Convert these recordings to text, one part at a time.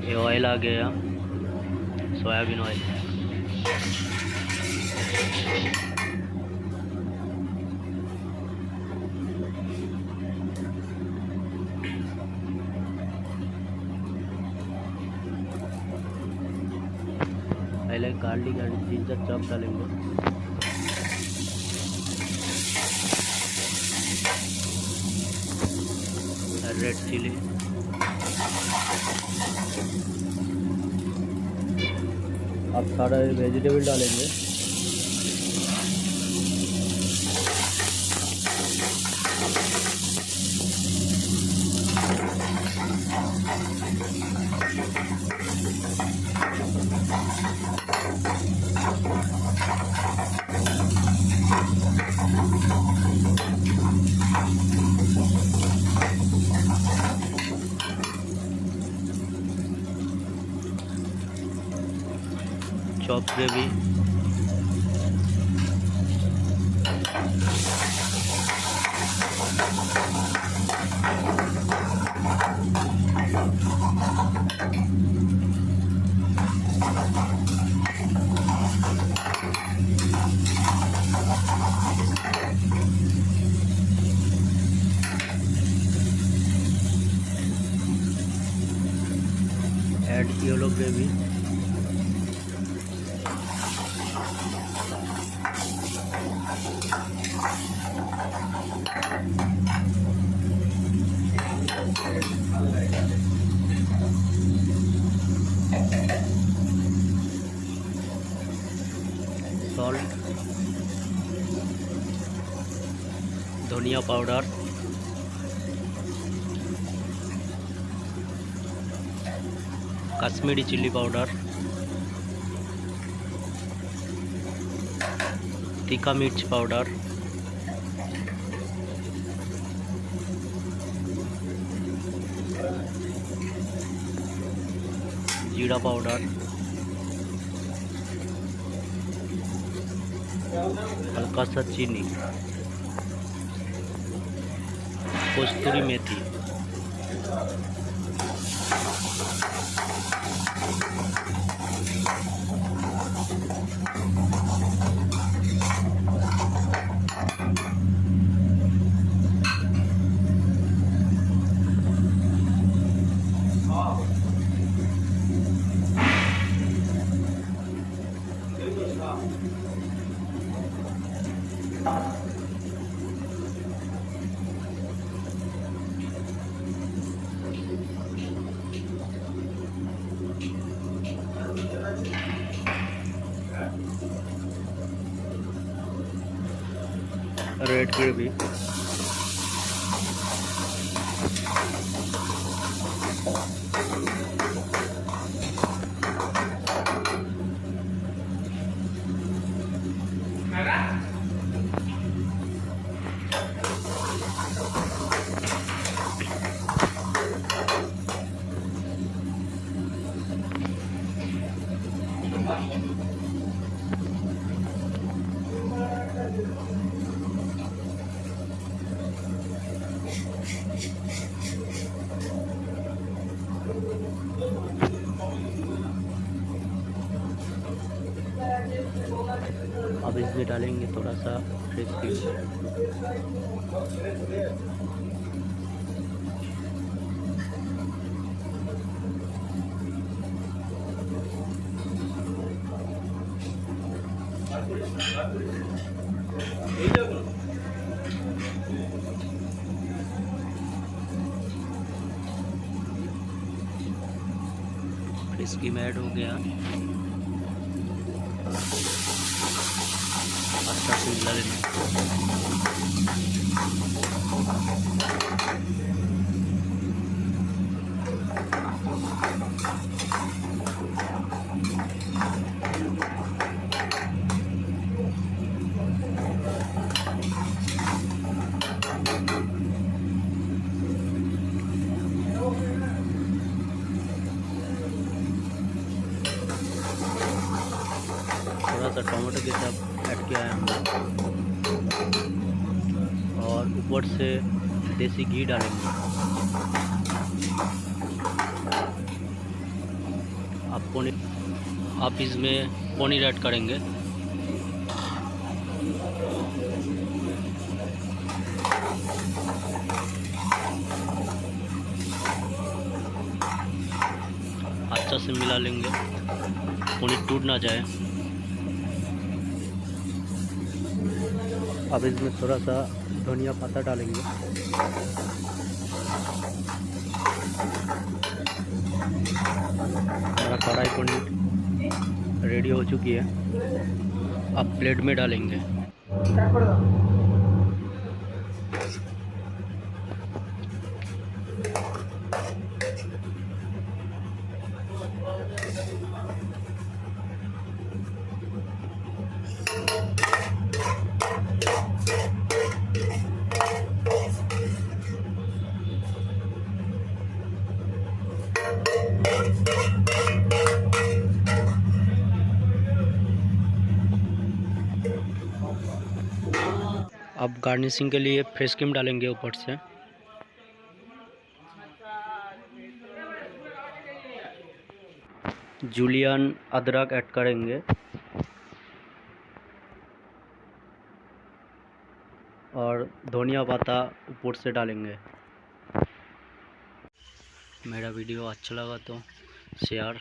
ये ऑयल आ गया, soybean oil. पहले गार्लिक एंड जिंजर चॉप डालेंगे। रेड चिली, अब सारा वेजिटेबल डालेंगे। Chop gravy, add yellow gravy, salt, धनिया पाउडर, कश्मीरी चिल्ली पाउडर, तीखा मिर्च पाउडर, जीरा पाउडर, हल्का सा चीनी, कस्तूरी मेथी, रेड ग्रेवी, अब इसमें डालेंगे थोड़ा सा fresh cream, fresh cream add हो गया, अच्छा से मिला लेना। थोड़ा सा टमाटो के साथ ऐड किया है हमने और ऊपर से देसी घी डालेंगे। आप इसमें पनीर ऐड करेंगे। अच्छा से मिला लेंगे, पनीर टूट ना जाए। अब इसमें थोड़ा सा धनिया पत्ता डालेंगे। हमारा कढ़ाई पनीर रेडी हो चुकी है। अब प्लेट में डालेंगे। अब गार्निशिंग के लिए फ्रेश क्रीम डालेंगे ऊपर से। जूलियन अदरक ऐड करेंगे और धनिया पत्ता ऊपर से डालेंगे। मेरा वीडियो अच्छा लगा तो शेयर,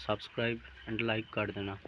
सब्सक्राइब एंड लाइक कर देना।